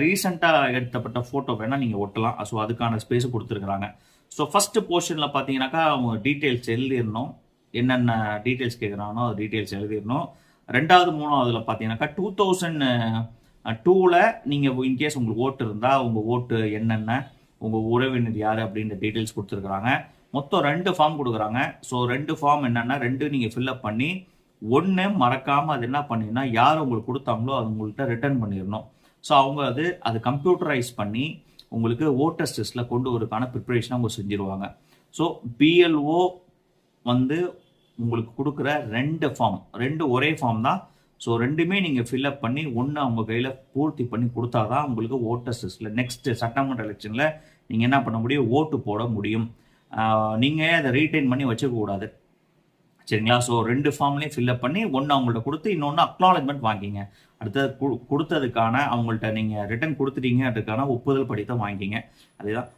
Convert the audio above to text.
ரீசெண்டாக எடுத்தப்பட்ட ஃபோட்டோ வேணால் நீங்கள் ஒட்டலாம். ஸோ அதுக்கான ஸ்பேஸ் கொடுத்துருக்குறாங்க. ஸோ ஃபஸ்ட்டு போர்ஷனில் பார்த்தீங்கன்னாக்கா அவங்க டீட்டெயில்ஸ் எழுதிடணும். என்னென்ன டீட்டெயில்ஸ் கேட்குறானோ அது டீட்டெயில்ஸ் எழுதிடணும். 2வது 3வதுல பார்த்தீங்கன்னாக்கா 2002ல் நீங்கள் இன்கேஸ் உங்களுக்கு ஓட்டு இருந்தால் உங்கள் ஓட்டு என்னென்ன, உங்கள் உறவினர் யார் அப்படின்ற டீட்டெயில்ஸ் கொடுத்துருக்குறாங்க. மொத்தம் 2 ஃபார்ம் கொடுக்குறாங்க. ஸோ 2 ஃபார்ம் என்னென்னா 2 நீங்கள் ஃபில்அப் பண்ணி 1 மறக்காமல் அது என்ன பண்ணிங்கன்னா யார் உங்களுக்கு கொடுத்தாங்களோ அது உங்கள்கிட்ட ரிட்டர்ன் பண்ணிடணும். ஸோ அவங்க அது கம்ப்யூட்டரைஸ் பண்ணி உங்களுக்கு ஓட்டர்ஸ் லிஸ்ட்டில் கொண்டு வரதுக்கான ப்ரிப்பரேஷன் அவங்க செஞ்சுருவாங்க. ஸோ பிஎல்ஓ உங்களுக்கு கொடுக்குற 2 ஃபார்ம் 2 ஒரே ஃபார்ம் தான். ஸோ 2மே நீங்கள் ஃபில்அப் பண்ணி 1 அவங்க கையில் பூர்த்தி பண்ணி கொடுத்தா தான் உங்களுக்கு ஓட்டர்ஸ் லிஸ்ட்டில் நெக்ஸ்ட் சட்டமன்ற எலெக்ஷனில் நீங்கள் என்ன பண்ண முடியும், ஓட்டு போட முடியும். நீங்கள் அதை ரீட்டைன் பண்ணி வச்சுக்கக்கூடாது. சரிங்களா? ஸோ 2 ஃபார்ம்லேயும் ஃபில்அப் பண்ணி 1 அவங்கள்ட்ட கொடுத்து இன்னொன்று அக்னாலஜ்மெண்ட் வாங்கிங்க. அடுத்தது கொடுத்ததுக்கான அவங்கள்ட்ட நீங்கள் ரிட்டர்ன் கொடுத்துட்டீங்க அதுக்கான ஒப்புதல் படித்த வாங்கிக்கிங்க. அதுதான்